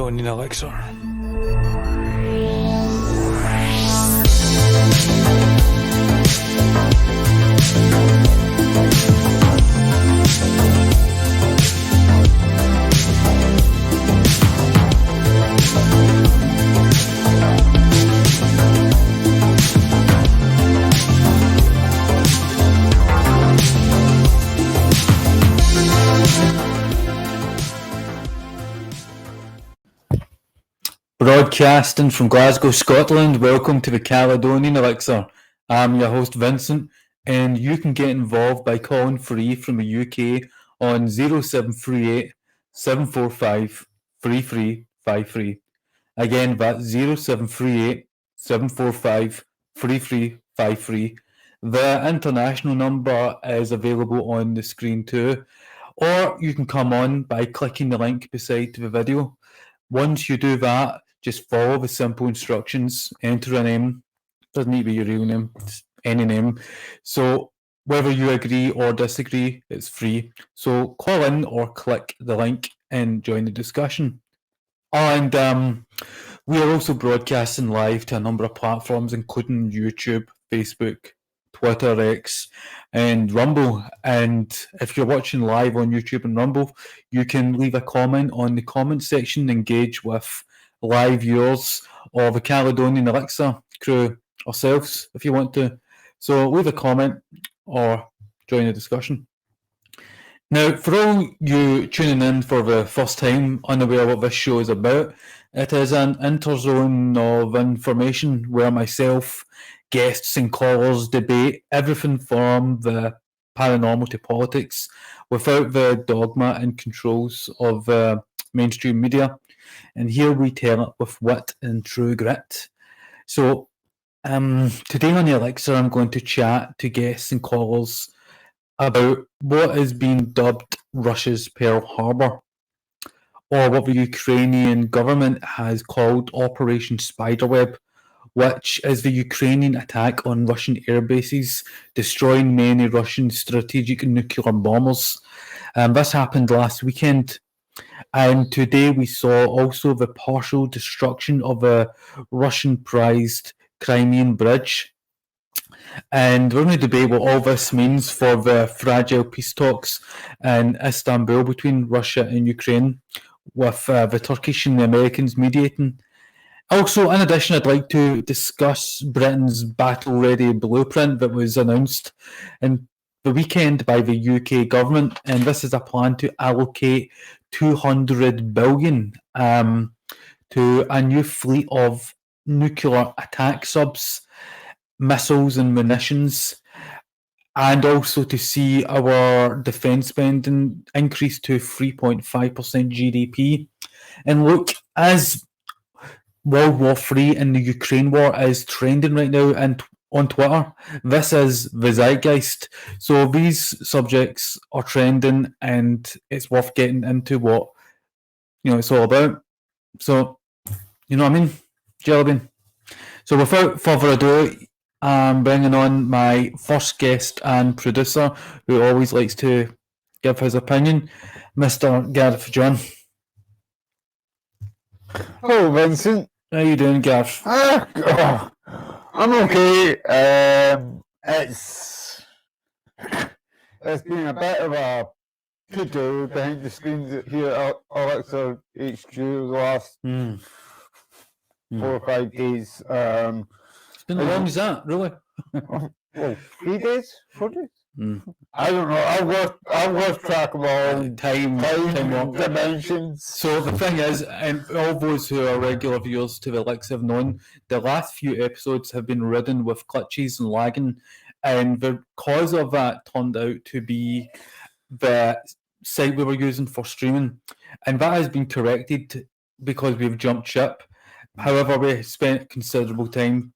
Caledonian Elixir. Broadcasting from Glasgow, Scotland, welcome to the Caledonian Elixir. I'm your host Vincent, and you can get involved by calling free from the UK on 0738 745 3353. Again, that's 0738 745 3353. The international number is available on the screen too, or you can come on by clicking the link beside the video. Once you do that, just follow the simple instructions, enter a name, doesn't need to be your real name, just any name. So whether you agree or disagree, it's free. So call in or click the link and join the discussion. And we are also broadcasting live to a number of platforms, including YouTube, Facebook, Twitter, X, and Rumble. And if you're watching live on YouTube and Rumble, you can leave a comment on the comment section, engage with live viewers or the Caledonian Elixir crew ourselves if you want to. So leave a comment or join the discussion. Now, for all you tuning in for the first time, unaware what this show is about, it is an interzone of information where myself, guests and callers debate everything from the paranormal to politics without the dogma and controls of mainstream media. And here we tell it with wit and true grit. So today on the Elixir, I'm going to chat to guests and callers about what is being dubbed Russia's Pearl Harbor, or what the Ukrainian government has called Operation Spiderweb, which is the Ukrainian attack on Russian air bases, destroying many Russian strategic nuclear bombers. This happened last weekend. And today we saw also the partial destruction of a Russian-prized Crimean bridge. And we're going to debate what all this means for the fragile peace talks in Istanbul between Russia and Ukraine, with the Turkish and the Americans mediating. Also, in addition, I'd like to discuss Britain's battle-ready blueprint that was announced in the weekend by the UK government, and this is a plan to allocate 200 billion to a new fleet of nuclear attack subs, missiles and munitions, and also to see our defence spending increase to 3.5% GDP. And look, as World War III and the Ukraine war is trending right now and on Twitter, this is the zeitgeist. So these subjects are trending, and it's worth getting into what it's all about. So, you know what I mean? Jellybean. So without further ado, I'm bringing on my first guest and producer, who always likes to give his opinion, Mr. Gareth John. Hello, Vincent. How you doing, Gareth? I'm okay. It's been a bit of a to-do behind the scenes here at Elixir HQ the last 4 or 5 days. It's been as long as that, really. 3 days? 4 days? I don't know. I've lost track of all time dimensions. So the thing is, and all those who are regular viewers to the Elixir have known, the last few episodes have been ridden with glitches and lagging, and the cause of that turned out to be the site we were using for streaming, and that has been corrected because we've jumped ship. However, we spent considerable time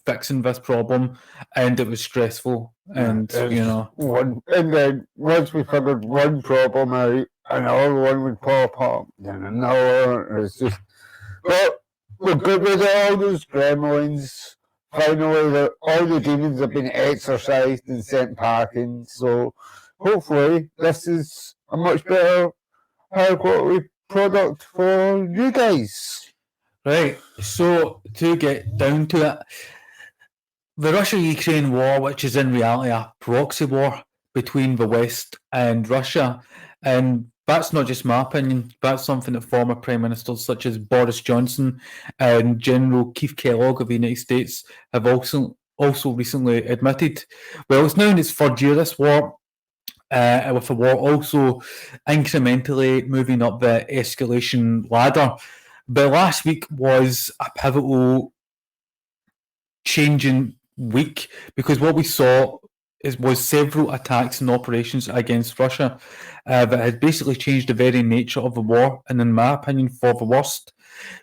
fixing this problem, and it was stressful. And and then once we figured one problem out, another one would pop up, then another. It's just, but we're good with all those gremlins. Finally, all the demons have been exorcised and sent packing. So hopefully, this is a much better high quality product for you guys. Right, so to get down to it, the Russia-Ukraine war, which is in reality a proxy war between the West and Russia, and that's not just my opinion, that's something that former Prime Ministers such as Boris Johnson and General Keith Kellogg of the United States have also recently admitted. Well, it's now in its third year, this war, with the war also incrementally moving up the escalation ladder. But last week was a pivotal changing week because what we saw was several attacks and operations against Russia that had basically changed the very nature of the war, and in my opinion, for the worst.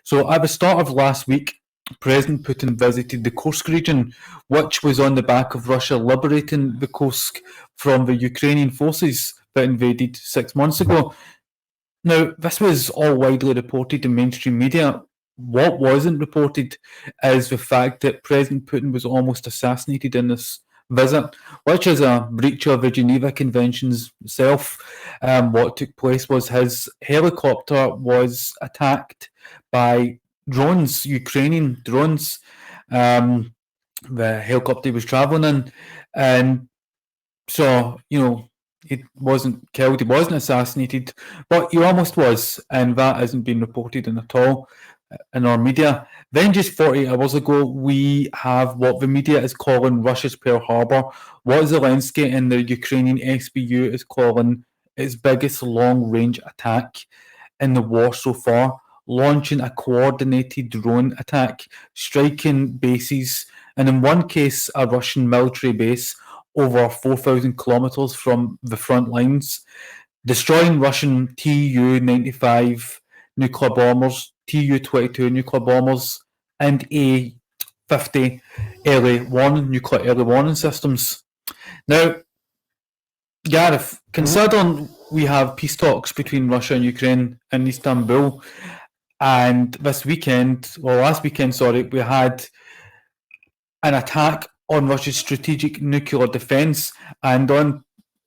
So at the start of last week, President Putin visited the Kursk region, which was on the back of Russia liberating the Kursk from the Ukrainian forces that invaded 6 months ago. Now, this was all widely reported in mainstream media. What wasn't reported is the fact that President Putin was almost assassinated in this visit, which is a breach of the Geneva Conventions itself. What took place was his helicopter was attacked by drones, Ukrainian drones. The helicopter he was traveling in, and so, he wasn't killed, he wasn't assassinated, but he almost was, and that hasn't been reported in at all in our media. Then just 48 hours ago, we have what the media is calling Russia's Pearl Harbor, what Zelensky and the Ukrainian SBU is calling its biggest long-range attack in the war so far, launching a coordinated drone attack, striking bases, and in one case, a Russian military base over 4,000 kilometers from the front lines, destroying Russian Tu-95 nuclear bombers, Tu-22 nuclear bombers, and A-50 nuclear early warning systems. Now, Gareth, considering we have peace talks between Russia and Ukraine in Istanbul, and last weekend, we had an attack on Russia's strategic nuclear defence, and on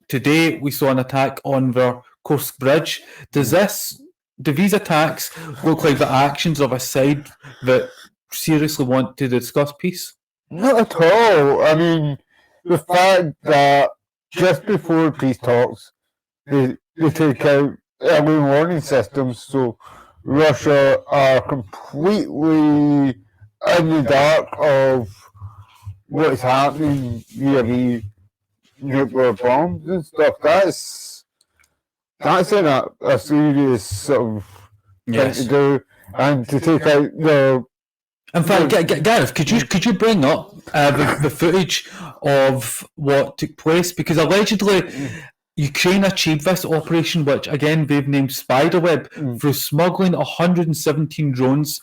today we saw an attack on the Kursk bridge. Do these attacks look like the actions of a side that seriously want to discuss peace? Not at all. I mean, the fact that just before peace talks, they take out early warning systems, so Russia are completely in the dark of what is happening via the nuclear bombs and stuff. That's a serious sort of thing to do, and to take out the. In fact, Gareth, could you bring up the footage of what took place? Because allegedly, Ukraine achieved this operation, which again they've named Spiderweb, through smuggling 117 drones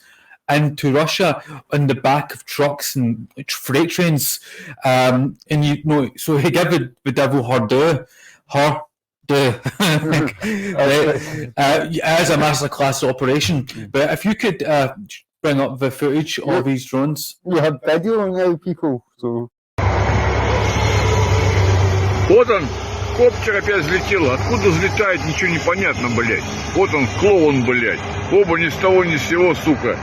into Russia on the back of trucks and freight trains. So he gave the devil her due. As a masterclass operation. But if you could bring up the footage of these drones. We have video now, people, so. Вот он, коптер опять взлетел. Откуда взлетает, ничего не понятно, блядь. Вот он, клоун, блядь. Оба ни с того ни с сего, сука.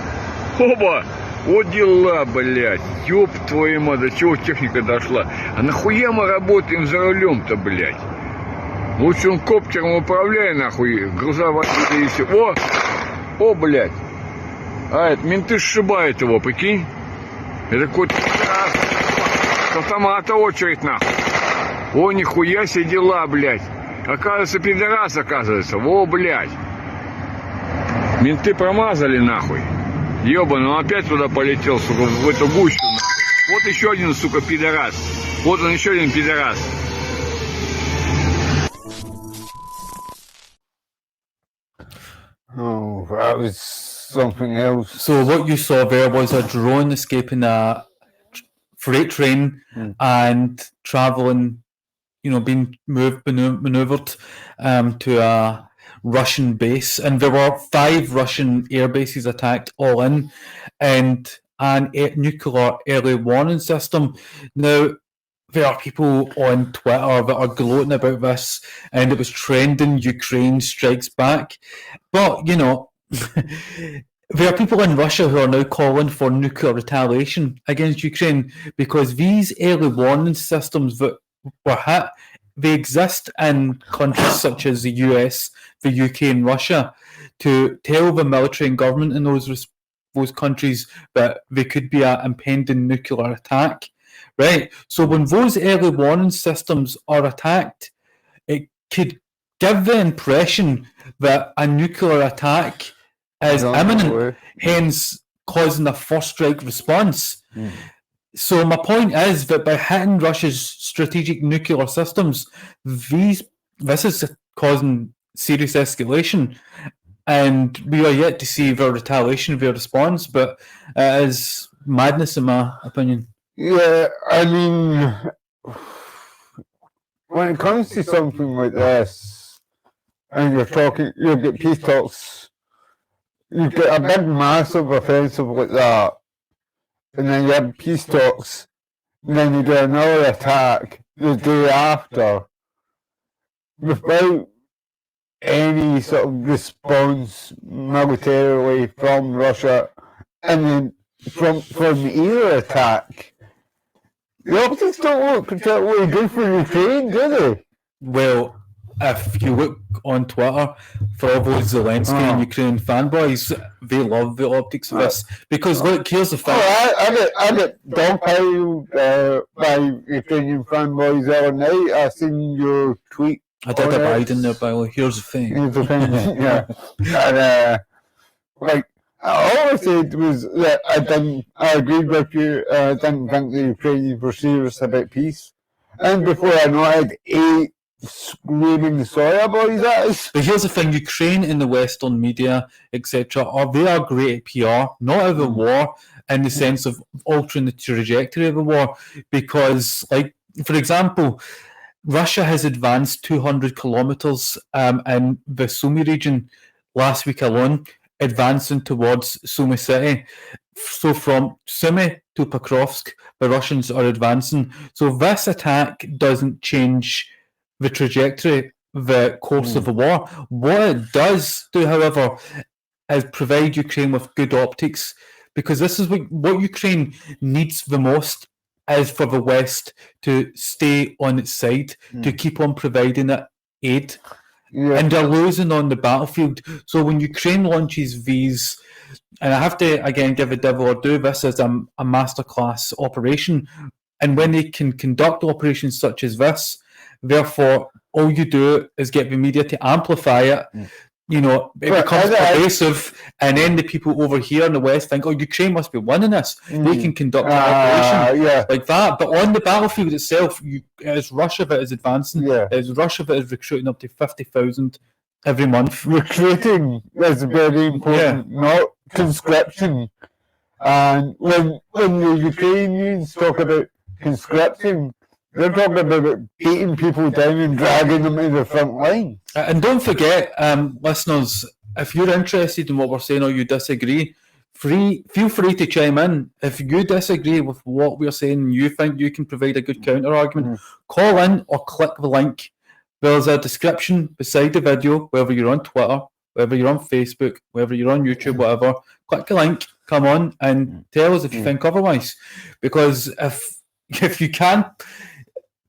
Оба! Вот дела, блядь. Ёб твою мать, до чего техника дошла. А нахуя мы работаем за рулем-то, блядь? Лучше он коптером управляй, нахуй, грузовая и все. О, блядь. А, это менты сшибают его, прикинь. Это какой-то с автомата очередь, нахуй. О, нихуя себе дела, блядь. Оказывается, пидорас, оказывается. Во, блядь. Менты промазали, нахуй. Ёбаный, он опять туда полетел, сука, в эту гущу, нахуй. Вот еще один, сука, пидорас. Вот он, еще один пидорас. Oh, that was something else. So what you saw there was a drone escaping a freight train and traveling, being maneuvered to a Russian base, and there were 5 Russian air bases attacked all in, and an nuclear early warning system. Now, there are people on Twitter that are gloating about this, and it was trending. Ukraine strikes back, but there are people in Russia who are now calling for nuclear retaliation against Ukraine because these early warning systems that were hit, they exist in countries such as the US, the UK, and Russia to tell the military and government in those countries that there could be an impending nuclear attack. Right? So when those early warning systems are attacked, it could give the impression that a nuclear attack is imminent, hence causing a first strike response. So my point is that by hitting Russia's strategic nuclear systems, this is causing serious escalation, and we are yet to see their retaliation, their response, but it is madness in my opinion. Yeah, I mean, when it comes to something like this, and you'll get peace talks, you get a big, massive offensive like that, and then you have peace talks, and then you do another attack the day after, without any sort of response militarily from Russia, and then from either attack. The optics don't look particularly good for Ukraine, do they? Well, if you look on Twitter, for all those Zelensky and Ukraine fanboys, they love the optics of this. Because look, here's the thing. I get dogpiled by Ukrainian fanboys the other night. I seen your tweet. I did a Biden there, by the way. Here's the thing. Yeah. And, like, all I said was that I agreed with you. I didn't think the Ukrainians were serious about peace. And before I know it, I had 8 screaming soya boys at us. But here's the thing: Ukraine in the Western media, etc., they are great at PR, not at the war, in the sense of altering the trajectory of the war. Because, like, for example, Russia has advanced 200 kilometers in the Sumy region last week alone, advancing towards Sumy city. So from Sumy to Pokrovsk, the Russians are advancing. So this attack doesn't change the trajectory, the course of the war. What it does do, however, is provide Ukraine with good optics, because this is what Ukraine needs the most, is for the West to stay on its side, to keep on providing it aid. Yeah. And they're losing on the battlefield. So when Ukraine launches these, and I have to again give a devil or do this as a masterclass operation, and when they can conduct operations such as this, therefore all you do is get the media to amplify it. You know, it becomes pervasive, and then the people over here in the West think, oh, Ukraine must be winning this. They can conduct an operation like that. But on the battlefield itself, it's Russia that is advancing. It's Russia that is recruiting up to 50,000 every month. Recruiting is very important, not conscription. And when the Ukrainians talk about conscription, they're talking about beating people down and dragging them to the front line. And don't forget, listeners, if you're interested in what we're saying or you disagree, feel free to chime in. If you disagree with what we're saying and you think you can provide a good counter-argument, call in or click the link. There's a description beside the video, whether you're on Twitter, whether you're on Facebook, whether you're on YouTube, whatever. Click the link, come on, and tell us if you think otherwise. Because if you can't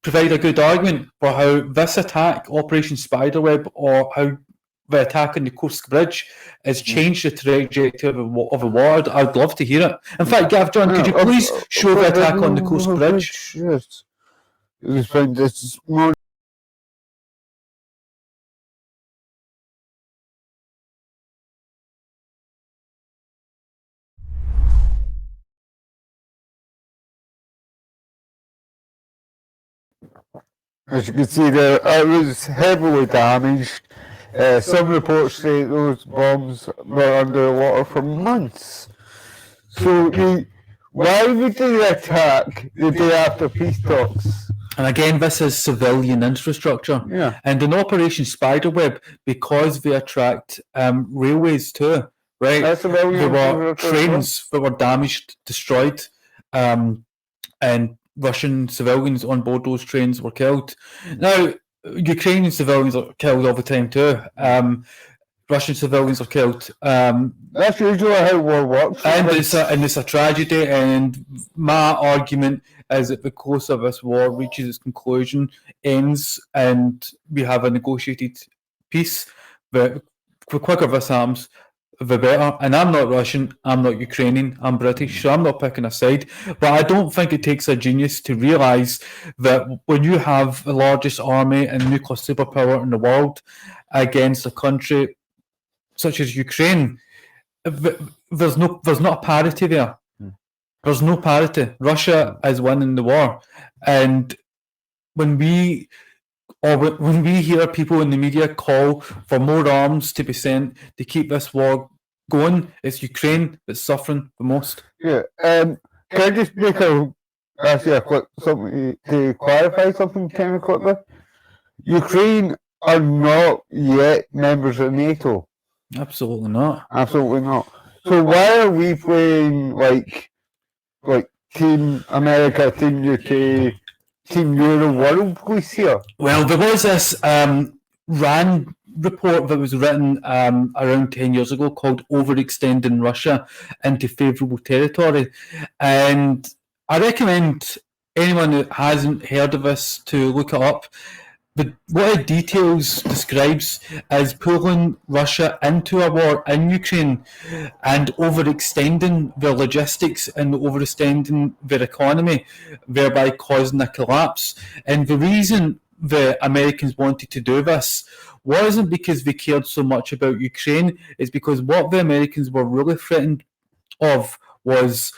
provide a good argument for how this attack, Operation Spiderweb, or how the attack on the Kursk Bridge has changed the trajectory of the war, I'd love to hear it. In fact, Gav John, could you please show the attack on the Kursk Bridge? Yes. This more. As you can see there, it was heavily damaged. Some reports say those bombs were underwater for months. So why would they attack the day after peace talks? And again, this is civilian infrastructure. Yeah. And in Operation Spiderweb, because they attract railways too, right? There were trains that were damaged, destroyed, and Russian civilians on board those trains were killed. Now, Ukrainian civilians are killed all the time too. Russian civilians are killed. That's usually how war works. And it's a tragedy. And my argument is that the closer this war reaches its conclusion, ends, and we have a negotiated peace, the quicker this happens, the better. And I'm not Russian, I'm not Ukrainian, I'm British, so I'm not picking a side. But I don't think it takes a genius to realise that when you have the largest army and nuclear superpower in the world against a country such as Ukraine, there's not a parity there. There's no parity. Russia is winning the war, and when we hear people in the media call for more arms to be sent to keep this war going, it's Ukraine that's suffering the most. Yeah. Can I just ask you a quick something to clarify something kind of quickly? Ukraine are not yet members of NATO. Absolutely not. Absolutely not. So why are we playing like Team America, Team UK, Team Euro World Police here? Well, there was this RAND report that was written around 10 years ago called Overextending Russia into Favourable Territory. And I recommend anyone who hasn't heard of this to look it up. But what it details describes as pulling Russia into a war in Ukraine and overextending their logistics and overextending their economy, thereby causing a collapse. And the reason the Americans wanted to do this wasn't because they cared so much about Ukraine, it's because what the Americans were really threatened of was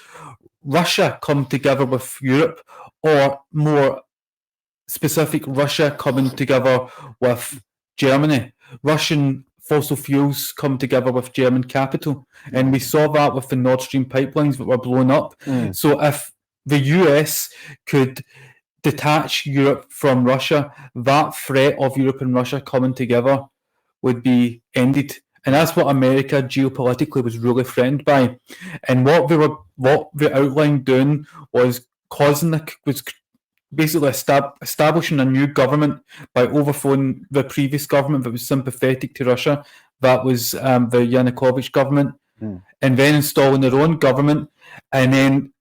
Russia come together with Europe, or more specific, Russia coming together with Germany. Russian fossil fuels come together with German capital. And we saw that with the Nord Stream pipelines that were blown up. So if the US could detach Europe from Russia, that threat of Europe and Russia coming together would be ended. And that's what America geopolitically was really threatened by. And what they outlined doing was basically establishing a new government by overthrowing the previous government that was sympathetic to Russia. That was the Yanukovych government. And then installing their own government, and then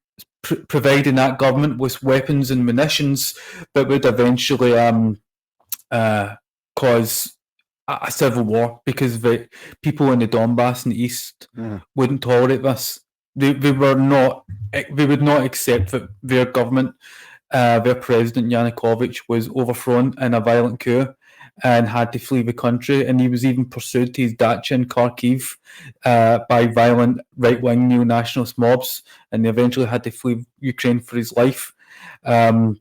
providing that government with weapons and munitions that would eventually cause a civil war, because the people in the Donbass in the east wouldn't tolerate this. They would not accept that their government, their president Yanukovych, was overthrown in a violent coup and had to flee the country. And he was even pursued to his dacha in Kharkiv by violent right-wing neo-nationalist mobs, and they eventually had to flee Ukraine for his life. And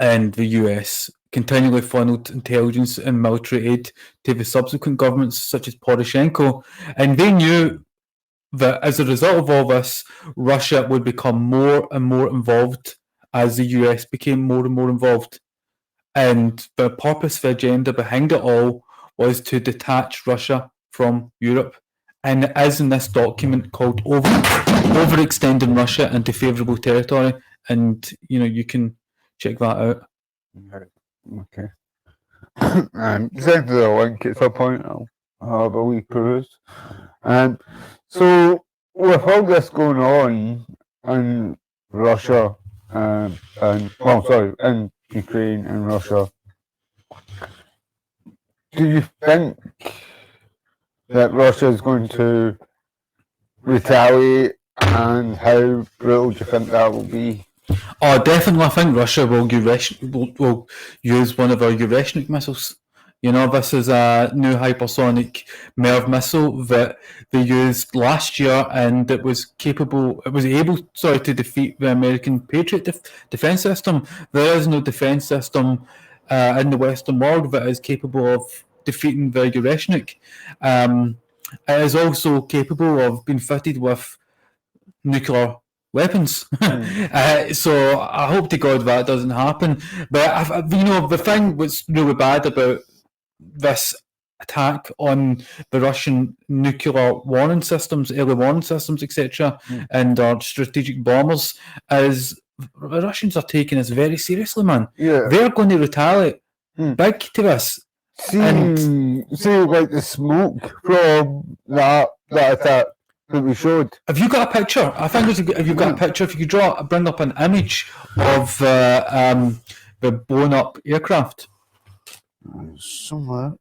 the US continually funneled intelligence and military aid to the subsequent governments, such as Poroshenko. And they knew that as a result of all this, Russia would become more and more involved as the US became more and more involved. And the purpose, the agenda behind it all was to detach Russia from Europe. And it is in this document called Overextending Russia into Favourable Territory. And, you can check that out. Okay. Send the link at some point. I'll have a wee peruse. So with all this going on in Russia in Ukraine and Russia, do you think that Russia is going to retaliate, and how brutal do you think that will be? Oh, definitely. I think Russia will use one of our Ureshnik missiles. This is a new hypersonic MERV missile that they used last year, and it was able to defeat the American Patriot defense system. There is no defense system in the Western world that is capable of defeating the Ureshnik. It is also capable of being fitted with nuclear weapons. So I hope to God that doesn't happen. But the thing that's really bad about this attack on the Russian nuclear warning systems, early warning systems, etc., and our strategic bombers, is the Russians are taking this very seriously, man. Yeah. They're going to retaliate big to this. See, like the smoke from that attack that we showed. Have you got a picture? I think have you got a picture? If you could bring up an image of the blown up aircraft. Somewhere.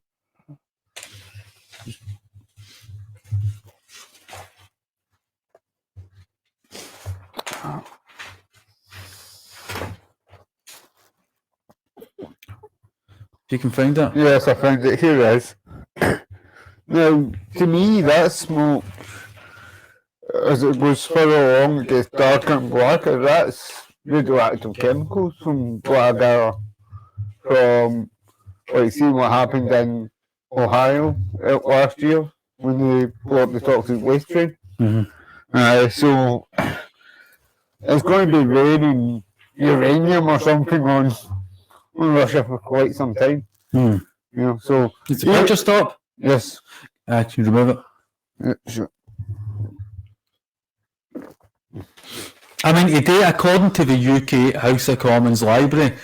You can find it. Yes, I found it. Here it is. Now, to me, that smoke, as it goes further along, it gets darker and blacker. That's radioactive chemicals from what I gather from, like, seeing what happened in Ohio last year when they blew up the toxic waste train. So it's going to be raining uranium or something on Russia for quite some time. You know, so Does the picture stop? yes. Can you remove it? Yeah, sure. I mean, today, according to the UK House of Commons Library,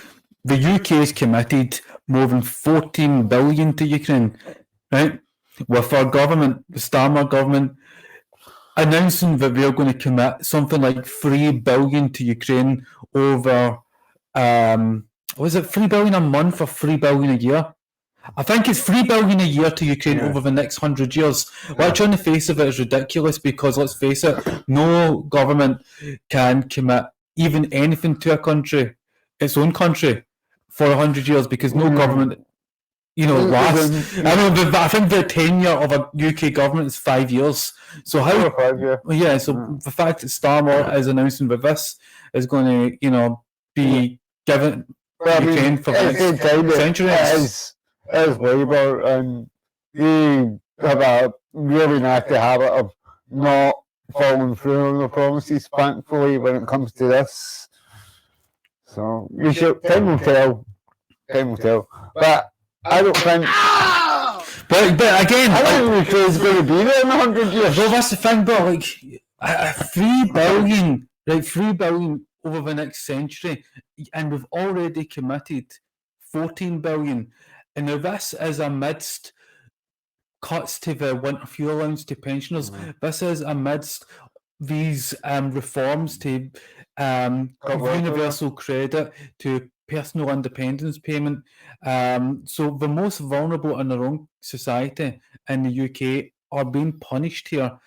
the UK has committed more than 14 billion to Ukraine, right? With our government, the Starmer government, announcing that they're going to commit something like 3 billion to Ukraine over, was it 3 billion a month or 3 billion a year? I think it's 3 billion a year to Ukraine over the next 100 years, which on the face of it is ridiculous because, let's face it, no government can commit even anything to a country, its own country, for 100 years because no government, lasts. I think the tenure of a UK government is 5 years. So how? 5 years. Yeah. So the fact that Starmer is announcing that this is going to, be given Ukraine for the next century. As Labour, and they have a really nasty habit of not following through on their promises, thankfully, when it comes to this. So, time will tell. Time will tell. But I don't think. But again, I don't think Ukraine's going to be there in 100 years. Well, that's the thing, but like 3 billion, right? 3 billion over the next century, and we've already committed 14 billion. And now this is amidst cuts to the winter fuel allowance to pensioners. This is amidst these reforms to universal credit, to personal independence payment. So the most vulnerable in our own society in the UK are being punished here.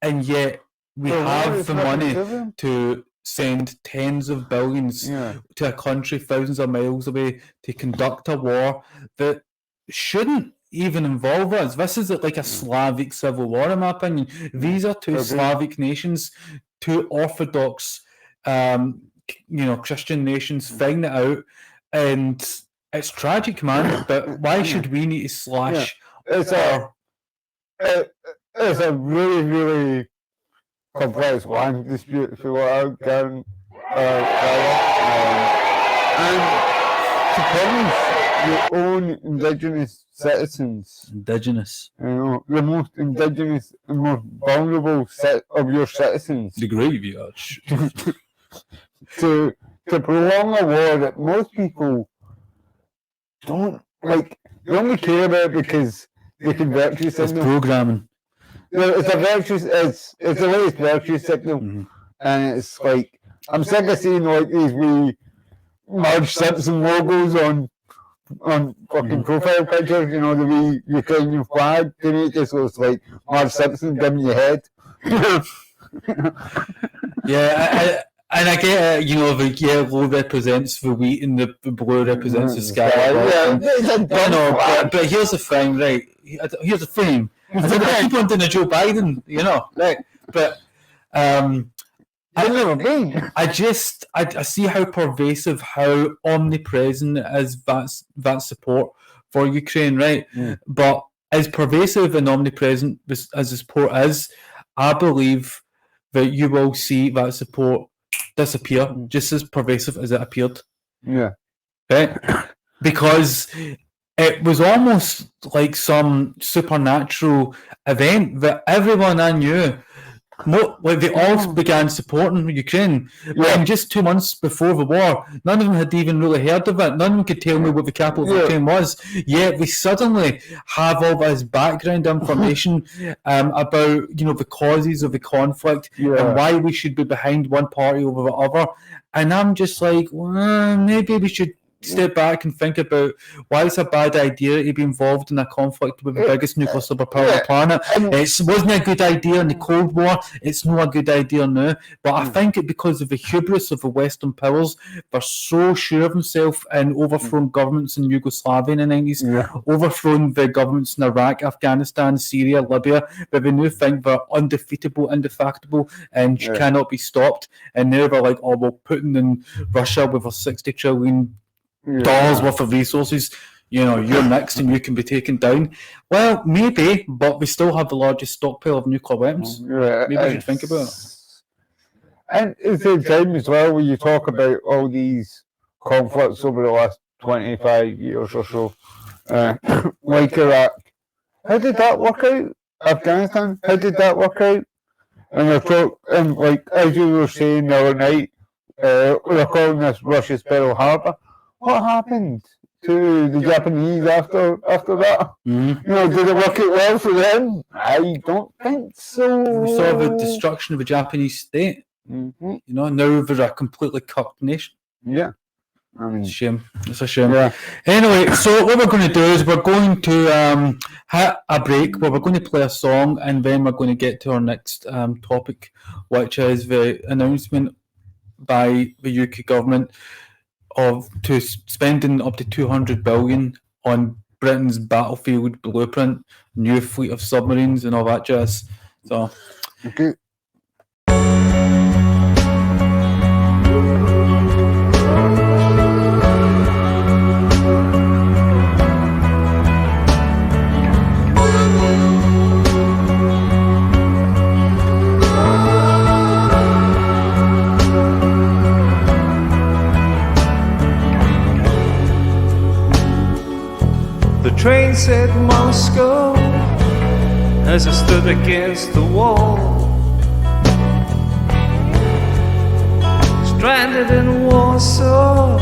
And yet we have the money to send tens of billions to a country thousands of miles away to conduct a war that shouldn't even involve us. This is like a Slavic civil war, in my opinion. These are two Slavic nations, two Orthodox, Christian nations fighting it out, and it's tragic, man. But why should we need to slash? It's a really, really complex land dispute for what I'm getting. And to punish your own indigenous citizens. The most indigenous and most vulnerable set of your citizens. The graveyard. to prolong a war that most people don't like. They only care about because they can virtue signal. It's programming. It's a virtue. It's the latest virtue signal, and it's like I'm sick of seeing like these wee Marge Simpson logos on fucking profile pictures. You know, the wee Ukrainian flag. To me, it just looks like Marge Simpson giving you head. Yeah, and I get the yellow represents the wheat and the blue represents the sky. But here's the thing, right? Here's the thing. I keep on doing a Joe Biden, right? But I see how pervasive, how omnipresent is that support for Ukraine, right? But as pervasive and omnipresent as the support is, I believe that you will see that support disappear just as pervasive as it appeared. Yeah. Right? Because it was almost like some supernatural event that everyone I knew They all began supporting Ukraine. And just 2 months before the war, none of them had even really heard of it. None of them could tell me what the capital of Ukraine was. Yet we suddenly have all this background information about the causes of the conflict and why we should be behind one party over the other. And I'm just like, well, maybe we should step back and think about why it's a bad idea to be involved in a conflict with the biggest nuclear superpower on the planet. It wasn't a good idea in the Cold War. It's not a good idea now. But I think it because of the hubris of the Western powers. They're so sure of themselves and overthrown governments in Yugoslavia in the 90s, overthrown the governments in Iraq, Afghanistan, Syria, Libya, but they now think they're undefeatable, indefatigable, and cannot be stopped. And now they're like, oh, well, Putin in Russia with a $60 trillion worth of resources, you're next and you can be taken down. Well, maybe, but we still have the largest stockpile of nuclear weapons. Maybe we should think about it. And it's the time as well when you talk about all these conflicts over the last 25 years or so, like Iraq. How did that work out? Afghanistan, how did that work out? And like as you were saying the other night, we're calling this Russia's Pearl Harbor. What happened to the Japanese after that? Did it work out well for them? I don't think so. We saw the destruction of the Japanese state. Now they're a completely cucked nation. Yeah. It's a shame. It's a shame. Yeah. Anyway, so what we're going to do is we're going to hit a break where we're going to play a song, and then we're going to get to our next topic, which is the announcement by the UK government of spending up to $200 billion on Britain's battlefield blueprint, new fleet of submarines, and all that jazz. So, okay. The train said Moscow as I stood against the wall, stranded in Warsaw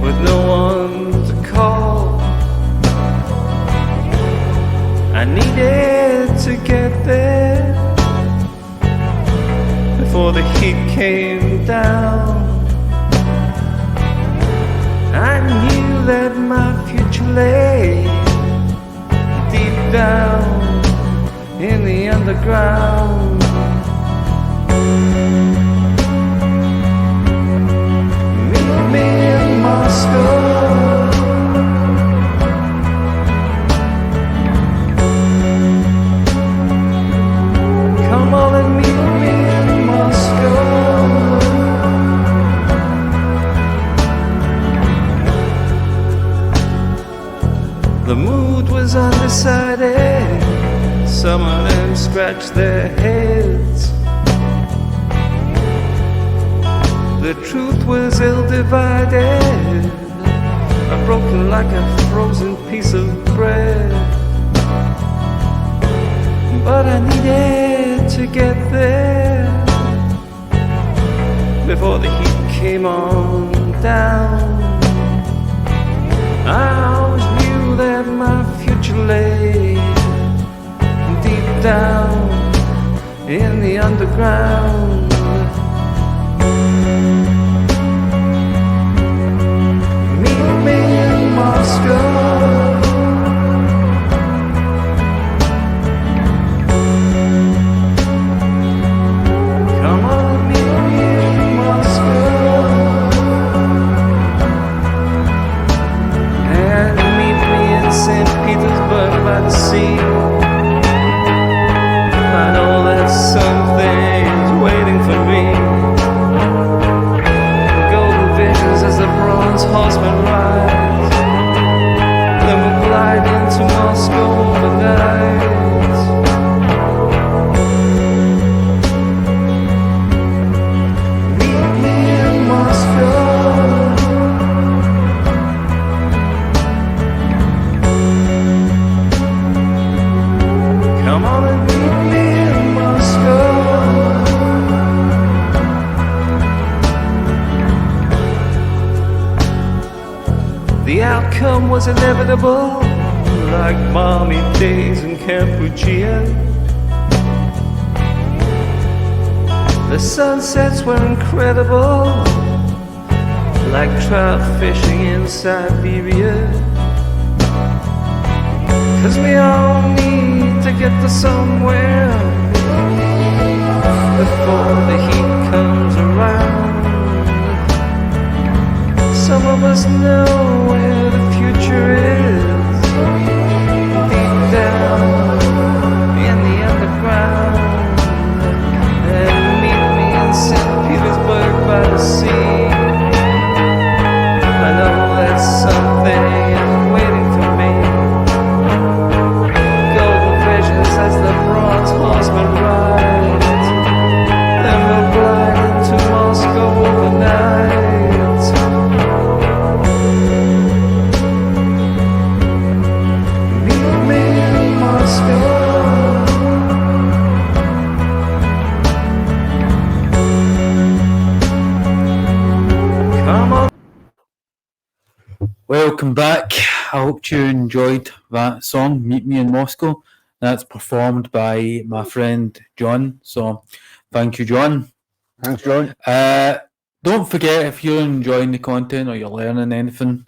with no one to call. I needed to get there before the heat came down. I knew that my future lay deep down in the underground. Meet me in Moscow. Come on and meet me in Moscow. The mood was undecided. Some of them scratched their heads. The truth was ill-divided, broken like a frozen piece of bread. But I needed to get there before the heat came on down. I always knew that my future lay deep down in the underground. Meet me in Moscow. Come on, meet me in Moscow. And meet me in St. Petersburg by the sea. I know that something's waiting for me. Golden visions as the bronze horsemen rise. Then we'll glide into Moscow overnight. Meet me in Moscow. Come on and meet me The outcome was inevitable, like balmy days in Cambodia. The sunsets were incredible, like trout fishing in Siberia. 'Cause we all need to get to somewhere before the heat comes around. Some of us know where the future is, deep down in the underground. And meet me in St. Petersburg by the sea. I know that something is waiting for me. Golden visions as the bronze horseman rides, and we'll glide into Moscow overnight. Meet me in Moscow. Come on. Welcome back. I hope you enjoyed that song, Meet Me in Moscow. That's performed by my friend John. So thank you, John. Thanks, John. Don't forget, if you're enjoying the content or you're learning anything,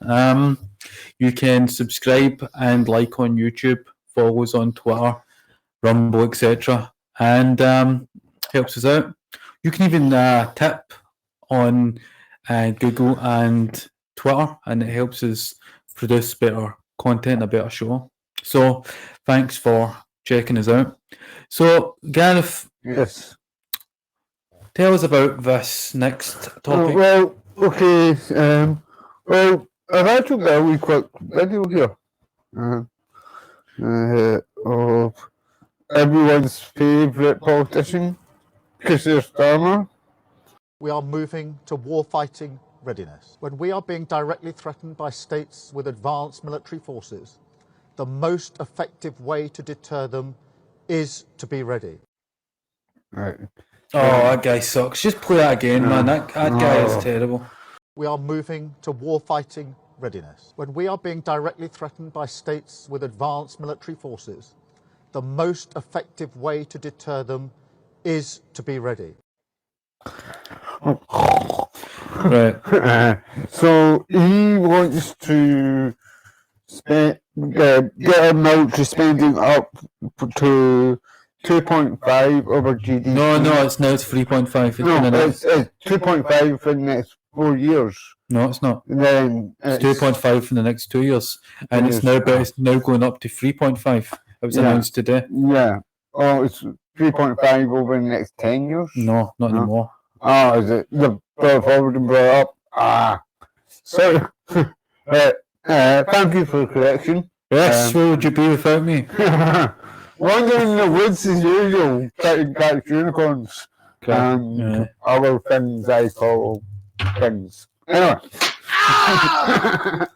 you can subscribe and like on YouTube, follow us on Twitter, Rumble, etc. And helps us out. You can even tip on Google and Twitter, and it helps us produce better content, a better show. So thanks for checking us out. So Gareth, Yes. tell us about this next topic. Well, okay. Well, I've actually got a wee quick video here of everyone's favourite politician, Keir Starmer. We are moving to warfighting readiness. When we are being directly threatened by states with advanced military forces, the most effective way to deter them is to be ready. Right. Oh, that guy sucks. Just play that again, man. That guy is terrible. We are moving to warfighting readiness. When we are being directly threatened by states with advanced military forces, the most effective way to deter them is to be ready. Right. So he wants to get our military spending up to 2.5 over GDP. No, it's 3.5. No, it's 2.5 for the next 4 years. No, it's not. And then It's 2.5 for the next 2 years, and it's now going up to 3.5. It was announced today. Yeah. Oh, it's 3.5 over the next 10 years? No, not anymore. Oh, is it? The brought forward and brought up. Sorry. Thank you for the correction. Yes, where would you be without me? Wandering in the woods as usual, trying to catch unicorns. And other things I call things. Anyway. I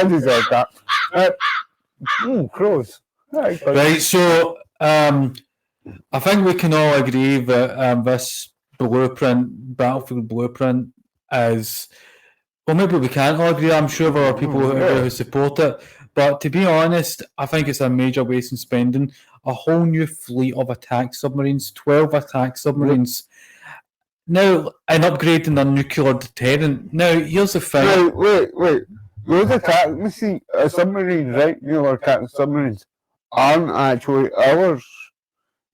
deserve that. Crows. Right, so I think we can all agree that this battlefield blueprint is, well, maybe we can't all agree. I'm sure there are people who support it, but to be honest, I think it's a major waste in spending. A whole new fleet of attack submarines, 12 attack submarines. Now, and upgrading their nuclear deterrent. Now, here's the thing. Wait. Those attack submarines, right? Attack submarines aren't actually ours.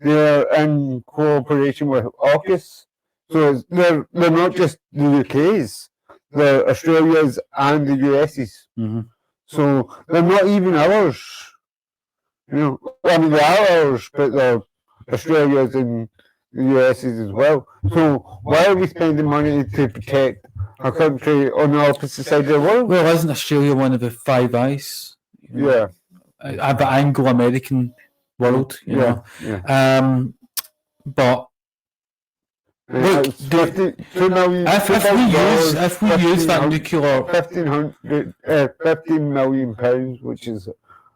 They're in cooperation with AUKUS. So they're not just the UK's, they're Australia's and the US's. Mm-hmm. So they're not even ours. I mean, they are ours, but they're Australia's and the US's as well. So why are we spending money to protect a country on the opposite side of the world? Well, isn't Australia one of the Five Eyes? Yeah. The Anglo-American world, you know. But look, if we use that nuclear, £15 million, which is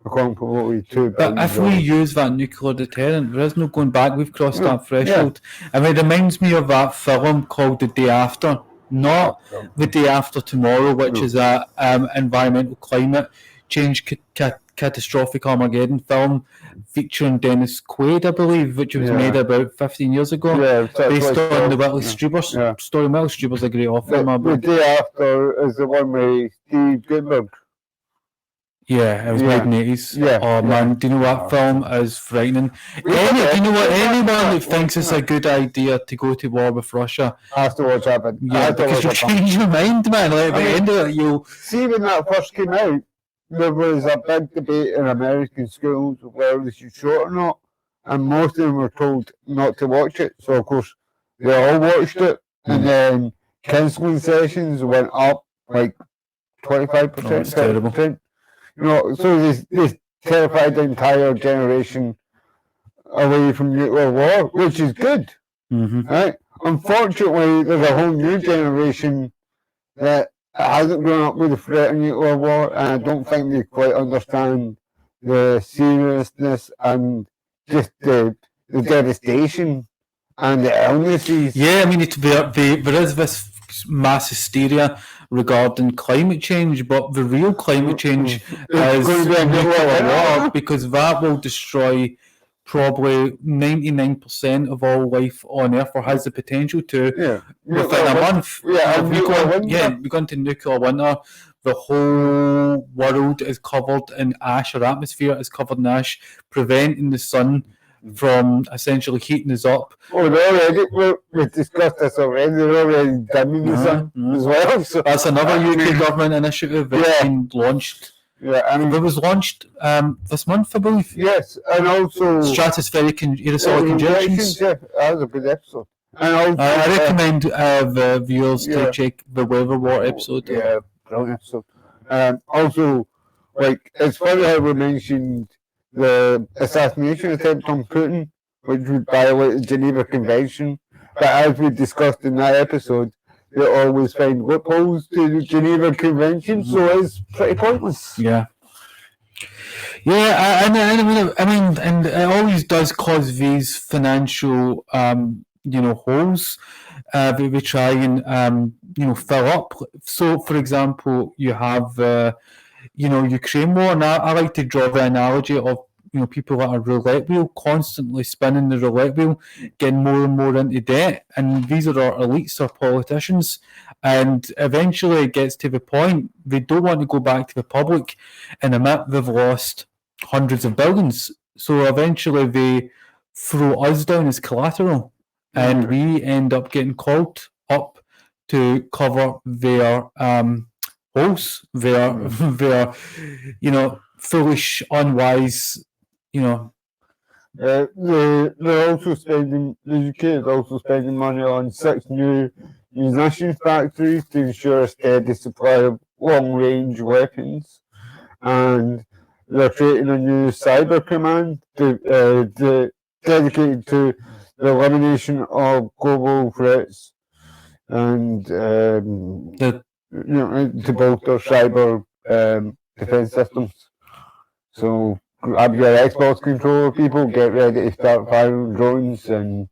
comparable to $2 billion. But if we use that nuclear deterrent, there is no going back. We've crossed that threshold. And it reminds me of that film called The Day After, not The Day After Tomorrow, which No. is a environmental climate change catastrophic Armageddon film featuring Dennis Quaid, I believe, which was Yeah. made about 15 years ago, Yeah, so based it's like on the the- Whitley yeah, Strieber yeah. story. Whitley Strieber's a great author, my The boy. Day After is the one with Steve Gutenberg. Yeah, it was Yeah. made in the 80s. Yeah, Oh, yeah. man, do you know what Oh. film is frightening? We Do you know what? watch Anyone that that, thinks it's a good idea to go to war with Russia, Has to watch that, but yeah, because you'll change your mind, man. Like, at the I mean- end of it, you'll... See, when that first came out, there was a big debate in American schools whether they should show it or not, and most of them were told not to watch it. So, of course, they all watched it, and then cancelling sessions went up like 25%. Oh, it's terrible. 30%. You know, so they terrified the entire generation away from nuclear war, which is good, Mhm. right? Unfortunately, there's a whole new generation that hasn't grown up with the threat of nuclear war, and I don't think they quite understand the seriousness and just the devastation and the illnesses. Yeah, I mean, there is this mass hysteria regarding climate change, but the real climate change It's is going to be a nuclear nuclear war, because that will destroy probably 99% of all life on Earth, or has the potential to, Yeah. within a month. Yeah, If we nuclear go, winter. yeah, we go into nuclear winter, the whole world is covered in ash, or atmosphere is covered in ash, preventing the sun from essentially heating us up. Well, we've discussed this already. They're already dimming the sun as well. So That's another UK government initiative that's Yeah. been launched. yeah, I mean, It was launched this month, I believe. yes, and also Stratospheric aerosolic injections. Yeah, that was a good episode. And also, I recommend the viewers Yeah. to check the Weather War episode. Yeah, brilliant episode. Also, like, it's funny how we mentioned the assassination attempt on Putin, which would violate the Geneva Convention. But as we discussed in that episode, they always find loopholes to the Geneva Convention, so it's pretty pointless. Yeah. Yeah, I mean, and it always does cause these financial, holes that we try and, fill up. So, for example, you have, Ukraine war, and I like to draw the analogy of, people that are roulette wheel, constantly spinning the roulette wheel, getting more and more into debt. And these are our elites, our politicians. And eventually it gets to the point they don't want to go back to the public and admit they've lost hundreds of billions. So eventually they throw us down as collateral, and we end up getting called up to cover their holes, their foolish, unwise, They're also spending, the UK is also spending money on 6 new munitions factories to ensure a steady supply of long-range weapons. And they're creating a new cyber command dedicated to the elimination of global threats and the to bolster cyber defense systems. So grab your Xbox controller, people, get ready to start firing drones, and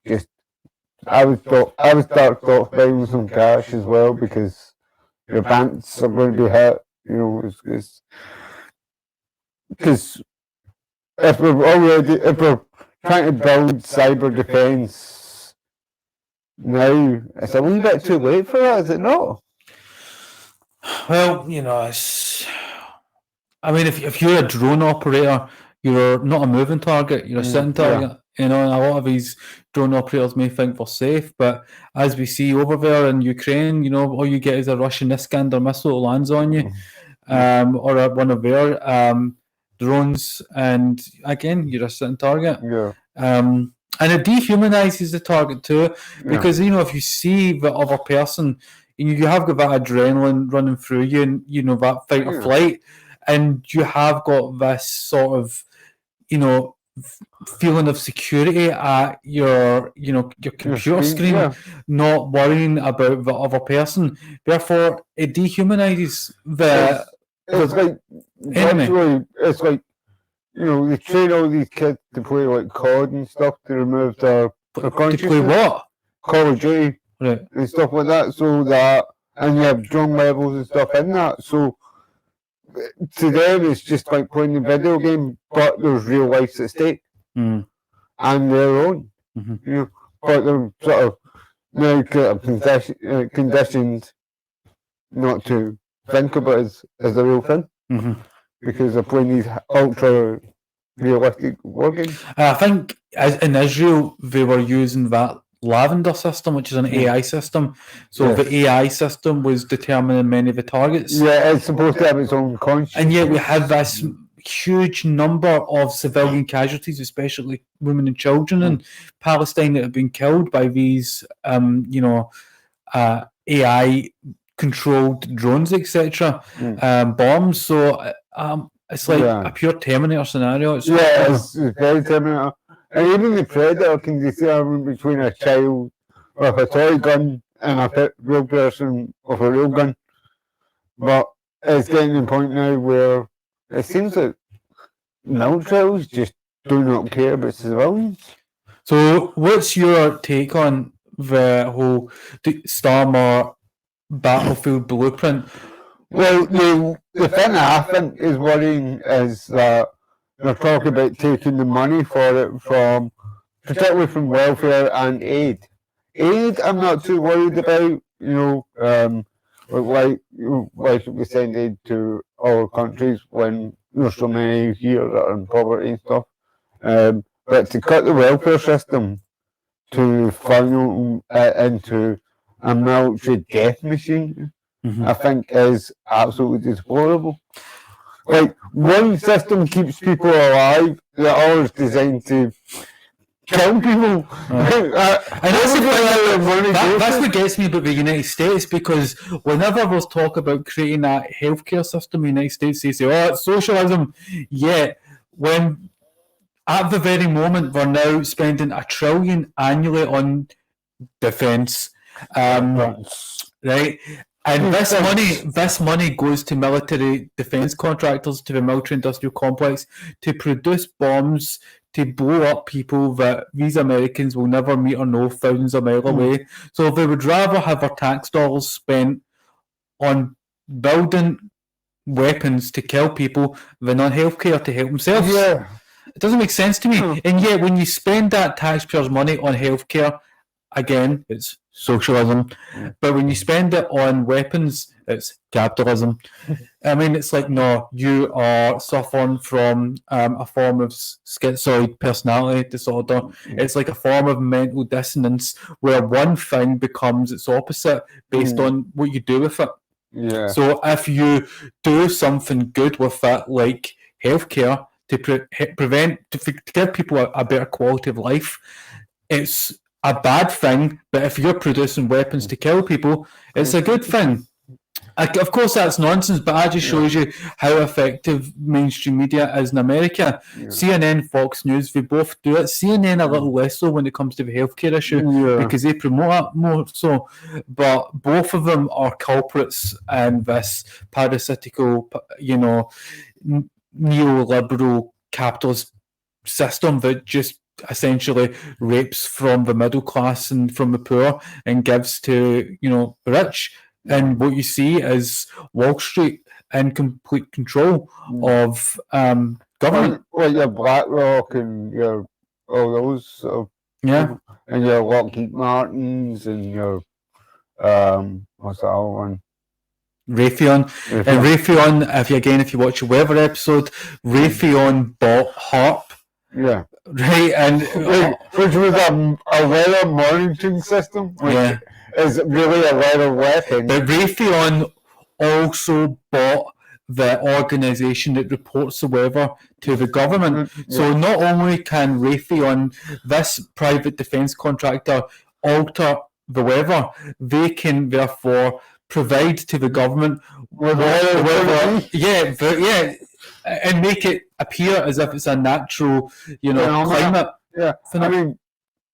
just I would start stockpiling some cash as well, because your banks are going to be hit. Because if we're trying to build cyber defense now, it's a wee bit too late for that, is it not? Well, it's. I mean, if you're a drone operator, you're not a moving target, you're a sitting target. And a lot of these drone operators may think they're safe, but as we see over there in Ukraine, all you get is a Russian Iskander missile that lands on you, or one of their drones, and again, you're a sitting target. Yeah. And it dehumanizes the target too, because if you see the other person, you have got that adrenaline running through you, and that fight or flight, and you have got this sort of feeling of security at your computer screen, not worrying about the other person. Therefore, it dehumanizes the enemy. It's like they train all these kids to play like COD and stuff to remove their To consciousness. play what? Call of Duty Right. and stuff like that, so that, and you have drone levels and stuff in that, so to them it's just like playing the video game, but there's real life at stake, Mm. and their own, Mhm. you know, but they're sort of now conditioned not to think about it as the real thing, Mhm. because they're playing these ultra realistic war games. I think in Israel they were using that Lavender system, which is an AI system. So Yes. the AI system was determining many of the targets. Yeah, it's supposed to have its own conscience. And yet we have this huge number of civilian casualties, especially women and children in Palestine that have been killed by these, AI controlled drones, etc., bombs. So it's like Yeah. a pure Terminator scenario. Yeah, it's very Terminator. And even the Predator can discern between a child with a toy gun and a real person with a real gun. But it's getting to the point now where it seems that militaries just do not care about civilians. So what's your take on the whole Starmer battlefield blueprint? Well, the thing I think is worrying is that they're talking about taking the money for it from, particularly from welfare and aid. Aid, I'm not too worried about. Like we send aid to other countries when there's so many here that are in poverty and stuff. But to cut the welfare system to funnel into a military death machine, I think is absolutely deplorable. Like, one system keeps people alive, the other is designed to kill people. And that's what gets me about the United States, because whenever there's talk about creating a healthcare system in the United States, they say, oh, it's socialism. Yet, when at the very moment we're now spending $1 trillion annually on defence, right? And this money goes to military defence contractors, to the military-industrial complex, to produce bombs, to blow up people that these Americans will never meet or know thousands of miles away. So they would rather have their tax dollars spent on building weapons to kill people than on healthcare to help themselves. Yeah. It doesn't make sense to me. And yet, when you spend that taxpayers' money on healthcare, again, it's socialism. But when you spend it on weapons, it's capitalism. I mean, it's like, no, you are suffering from a form of schizoid personality disorder. It's like a form of mental dissonance where one thing becomes its opposite based on what you do with it. Yeah. So if you do something good with it, like healthcare, to give people a better quality of life, it's a bad thing. But if you're producing weapons to kill people, it's a good thing. Of course, that's nonsense, but that just shows you how effective mainstream media is in America. CNN, Fox News, they both do it. CNN a little less so when it comes to the healthcare issue, because they promote it more so. But both of them are culprits in this parasitical, neoliberal capitalist system that just essentially rapes from the middle class and from the poor and gives to the rich. And what you see is Wall Street in complete control of government. Like your BlackRock and your all those sort of, and your Lockheed Martins and your what's the other one? Raytheon. And Raytheon, if you watch a weather episode, Raytheon bought HARP. Yeah. Right, and which was a weather monitoring system, which is really a weather weapon. But Raytheon also bought the organisation that reports the weather to the government. So not only can Raytheon, this private defence contractor, alter the weather, they can therefore provide to the government and make it appear as if it's a natural, climate. Yeah, I mean,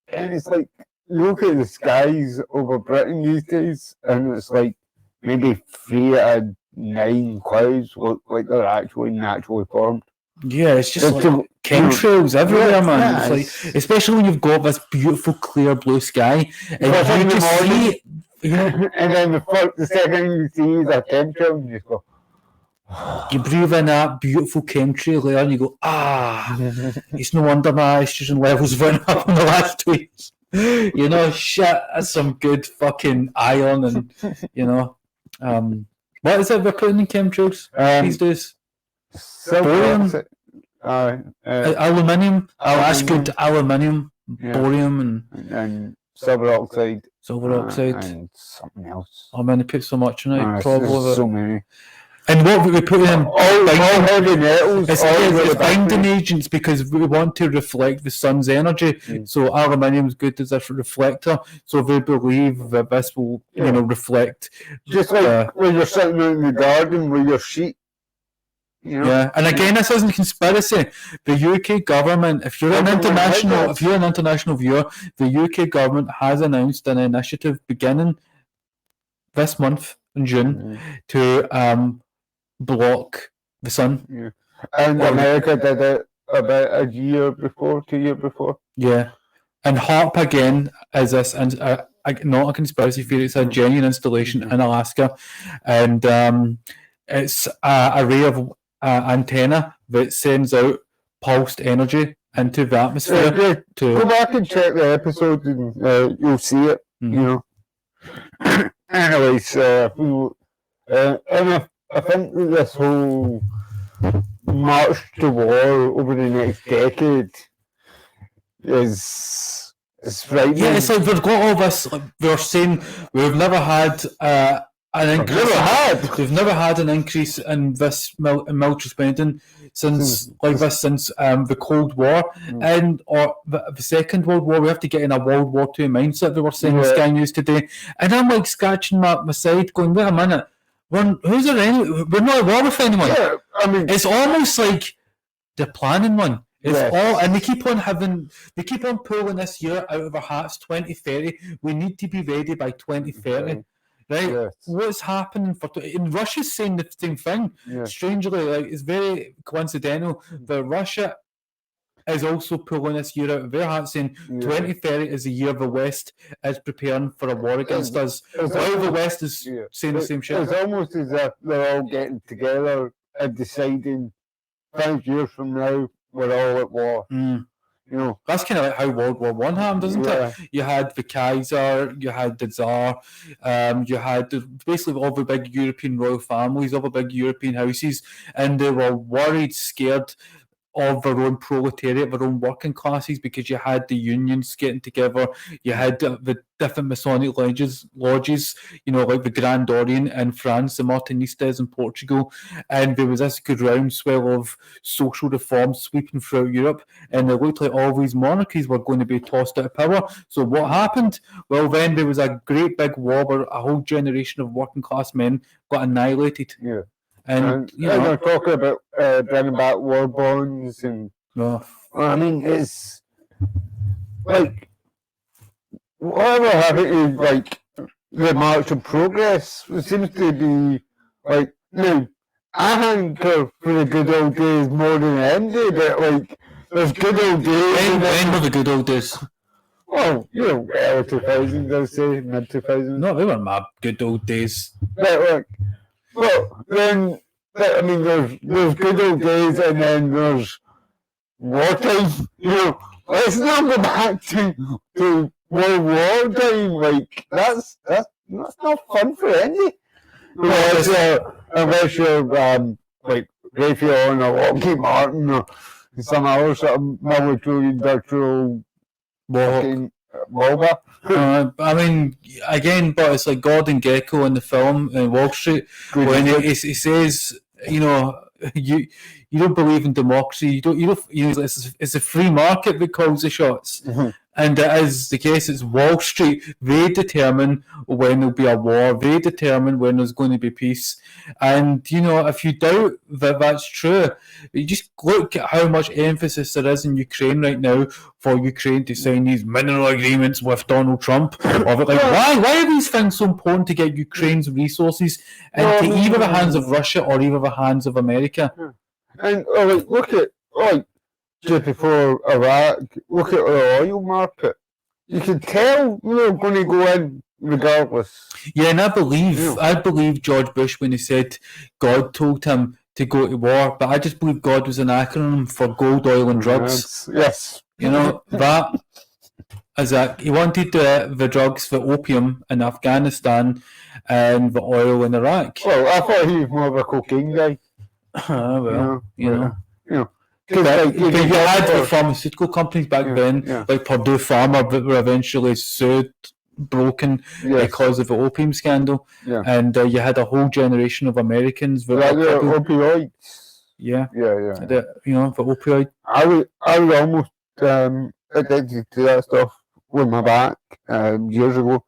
and it's like, look at the skies over Britain these days, and it's like maybe 3 out of 9 clouds look like they're actually naturally formed. Yeah, it's just It's like a- chemtrails everywhere, Yeah, man. yeah, It's it's- like, especially when you've got this beautiful, clear blue sky, and First thing in you the just morning. see, yeah, And then the second you see is a chemtrail, and you just go, you breathe in that beautiful chemtrail air, and you go, it's no wonder my estrogen levels went up in the last weeks. You know, shit, that's some good fucking iron, and you know, what is it we're putting in chemtrails these days? Borium? silver, Aluminium. Oh, that's good. Aluminium, Yeah. borium, and silver oxide, silver oxide. and something else. I'm going to put so much in it, There's probably. so many. And what we put in? All heavy metals. It's binding agents because we want to reflect the sun's energy. So aluminium's good as a reflector. So they believe that this will, reflect. Just like when you're sitting out in the garden with your sheet. You know? Yeah, and again, this isn't conspiracy. The UK government, if you're an international viewer, the UK government has announced an initiative beginning this month in June to block the sun. Yeah. And America did it about a year before, 2 years before. Yeah, and HARP again is this, and not a conspiracy theory. It's a genuine installation in Alaska, and it's an array of antenna that sends out pulsed energy into the atmosphere. Go back and check the episode, and you'll see it. You know. Anyways, and I think that this whole march to war over the next decade is frightening. Yeah, it's like they've got all this. Like, they're saying we've never had an increase. We've never had an increase in this military spending since the Cold War or the Second World War. We have to get in a World War II mindset. They were saying on Sky News today, and I'm like scratching my side, going, "Wait a minute, we're not at war with anyone." Yeah, I mean, it's almost like they're planning one. It's all, and they keep on pulling this year out of our hats. 2030, we need to be ready by 2030. Right? Yes. What's happening in Russia's saying the same thing. Yeah. Strangely, like it's very coincidental that Russia is also pulling this year out of their hats, saying 2030 is the year the West is preparing for a war against us. While the West is saying the same shit. It's almost as if they're all getting together and deciding 5 years from now we're all at war. You know, that's kind of like how World War One happened, isn't it? You had the Kaiser, you had the Tsar, you had basically all the big European royal families, all the big European houses, and they were worried, scared of their own proletariat, their own working classes, because you had the unions getting together, you had the different Masonic lodges, like the Grand Orient in France, the Martinistas in Portugal, and there was this groundswell of social reform sweeping throughout Europe, and it looked like all these monarchies were going to be tossed out of power. So what happened? Well, then there was a great big war where a whole generation of working class men got annihilated. Yeah. And they're talking about bringing back war bonds, and I mean, it's like whatever happened to like the march of progress. It seems to be like now I hanker for the good old days more than any, but like there's good old days. When were the good old days? Well, early 2000s, I'd say, mid 2000s. No, they were my good old days. But like, well, then, I mean, there's good old days, and then there's wartime. Let's not go back to World War time. Like that's not fun for any. Unless you're like Raytheon or Lockheed Martin or some other sort of military industrial Walba. I mean, again, but it's like Gordon Gekko in the film in Wall Street when he says, you don't believe in democracy. It's a free market that calls the shots. And it is the case. It's Wall Street. They determine when there'll be a war. They determine when there's going to be peace. And, if you doubt that that's true, you just look at how much emphasis there is in Ukraine right now for Ukraine to sign these mineral agreements with Donald Trump. Why are these things so important to get Ukraine's resources into either the hands of Russia or either the hands of America? And look at just before Iraq, look at the oil market. You can tell they're going to go in regardless. Yeah, and I believe George Bush when he said God told him to go to war, but I just believe God was an acronym for gold, oil, and drugs. Yes. You know, that as he wanted the drugs, the opium in Afghanistan and the oil in Iraq. Well, I thought he was more of a cocaine guy. Well, you know. Because But you had the pharmaceutical companies back then, yeah. like Purdue Pharma, that were eventually sued, broken because of the opium scandal. Yeah. And you had a whole generation of Americans that Like were the probably- opioids. yeah, Yeah. the opioid. I was almost addicted to that stuff with my back years ago.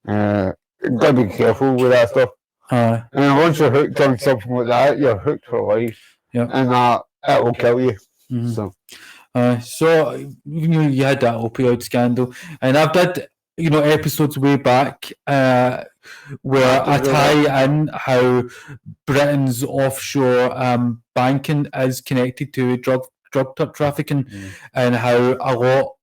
Gotta be careful with that stuff. And once you're hooked on something like that, you're hooked for life. Yeah. And that will kill you. Mhm. So So you had that opioid scandal, and I've did episodes way back where I tie in how Britain's offshore banking is connected to drug trafficking, and how a lot,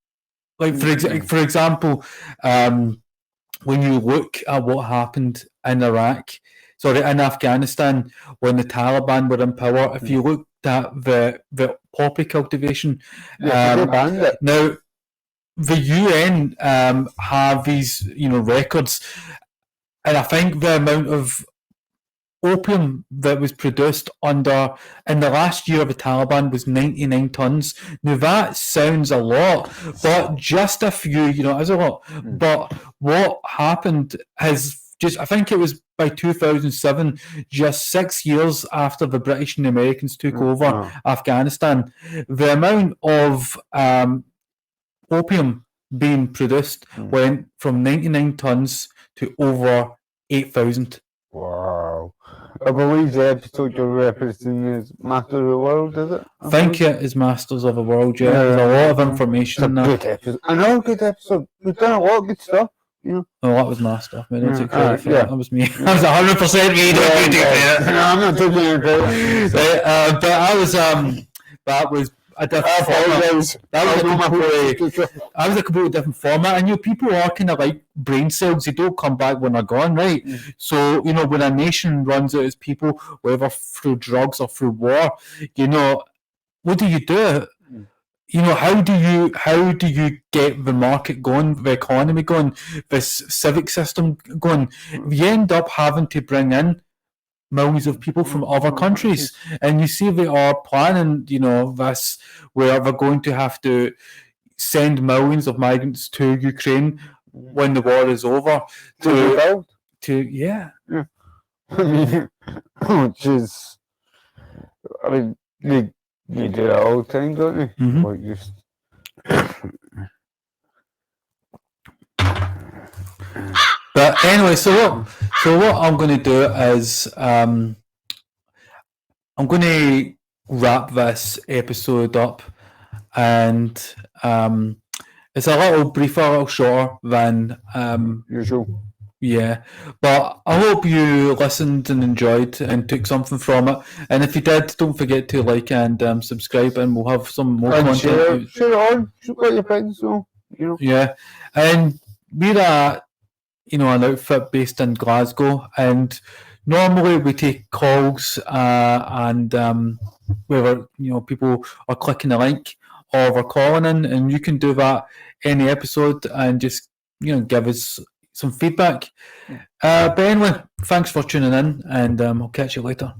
like for example, when you look at what happened in in Afghanistan when the Taliban were in power, if you looked at the poppy cultivation, they banned it. now the UN have these records, and I think the amount of opium that was produced in the last year of the Taliban was 99 tons. Now that sounds a lot, but just a few, is a lot. But what happened is I think it was by 2007, just 6 years after the British and the Americans took over Afghanistan, the amount of opium being produced went from 99 tons to over 8,000. Wow. I believe the episode you're referencing is Master of the World, is it? I think it is Masters of the World, yeah. There's a lot of information in that. Good episode. Another good episode. We've done a lot of good stuff. Oh, that was my stuff. I don't take credit for yeah. that. That was me. That was 100% me. Don't take credit. No, I'm not taking any credit. But I was that was a different format. That was a completely different format. And people are kind of like brain cells. They don't come back when they're gone, right? So when a nation runs out its people, whether through drugs or through war, what do you do? How do you get the market going, the economy going, this civic system going? You end up having to bring in millions of people from other countries, and you see they are planning, this where they're going to have to send millions of migrants to Ukraine when the war is over. Which is, I mean, they do that all the time, don't they? Like just. But anyway, so what I'm going to do is I'm going to wrap this episode up, and it's a little briefer, a little shorter than usual. Yeah, but I hope you listened and enjoyed and took something from it. And if you did, don't forget to like and subscribe, and we'll have some more And content. share it on. Let your friends know. Yeah, and we're an outfit based in Glasgow, and normally we take calls and whether people are clicking a link or we're calling in, and you can do that any episode and just give us some feedback. But anyway, thanks for tuning in, and I'll catch you later.